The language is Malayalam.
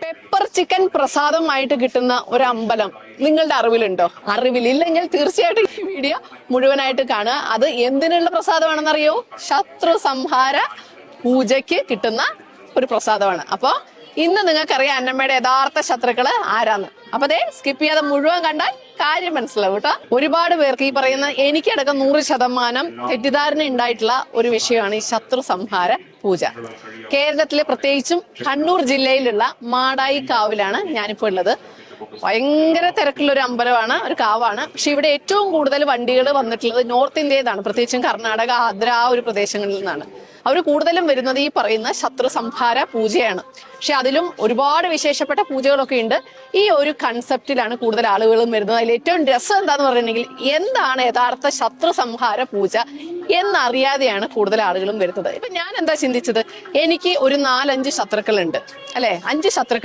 പെപ്പർ ചിക്കൻ പ്രസാദമായിട്ട് കിട്ടുന്ന ഒരു അമ്പലം നിങ്ങളുടെ അറിവിലുണ്ടോ? അറിവിലില്ലെങ്കിൽ തീർച്ചയായിട്ടും ഈ വീഡിയോ മുഴുവനായിട്ട് കാണുക. അത് എന്തിനുള്ള പ്രസാദമാണെന്നറിയോ? ശത്രു സംഹാര പൂജയ്ക്ക് കിട്ടുന്ന ഒരു പ്രസാദമാണ്. അപ്പൊ ഇന്ന് നിങ്ങൾക്കറിയാം അന്നമ്മയുടെ യഥാർത്ഥ ശത്രുക്കള് ആരാന്ന്. അപ്പൊ അതേ സ്കിപ്പ് ചെയ്യാതെ മുഴുവൻ കണ്ടാൽ കാര്യം മനസ്സിലാവും കേട്ടോ. ഒരുപാട് പേർക്ക് ഈ പറയുന്ന എനിക്കടക്കം 100% തെറ്റിദ്ധാരണ ഉണ്ടായിട്ടുള്ള ഒരു വിഷയമാണ് ഈ ശത്രു സംഹാര പൂജ. കേരളത്തിലെ പ്രത്യേകിച്ചും കണ്ണൂർ ജില്ലയിലുള്ള മാടായി കാവിലാണ് ഞാനിപ്പോ ഉള്ളത്. ഭയങ്കര തിരക്കുള്ള ഒരു അമ്പലമാണ്, ഒരു കാവാണ്. പക്ഷെ ഇവിടെ ഏറ്റവും കൂടുതൽ വണ്ടികൾ വന്നിട്ടുള്ളത് നോർത്ത് ഇന്ത്യയിലാണ്, പ്രത്യേകിച്ചും കർണാടക, ആന്ധ്ര ആ ഒരു പ്രദേശങ്ങളിൽ നിന്നാണ്. അവർ കൂടുതലും വരുന്നത് ഈ പറയുന്ന ശത്രു സംഹാര പൂജയാണ്. പക്ഷെ അതിലും ഒരുപാട് വിശേഷപ്പെട്ട പൂജകളൊക്കെ ഉണ്ട്. ഈ ഒരു കൺസെപ്റ്റിലാണ് കൂടുതൽ ആളുകളും വരുന്നത്. അതിൽ ഏറ്റവും രസം എന്താന്ന് പറഞ്ഞിട്ടുണ്ടെങ്കിൽ എന്താണ് യഥാർത്ഥ ശത്രു സംഹാര പൂജ എന്നറിയാതെയാണ് കൂടുതൽ ആളുകളും വരുന്നത്. ഇപ്പൊ ഞാൻ എന്താ ചിന്തിച്ചത്, എനിക്ക് ഒരു 4-5 ശത്രുക്കളുണ്ട് അല്ലെ, 5 ശത്രുക്കൾ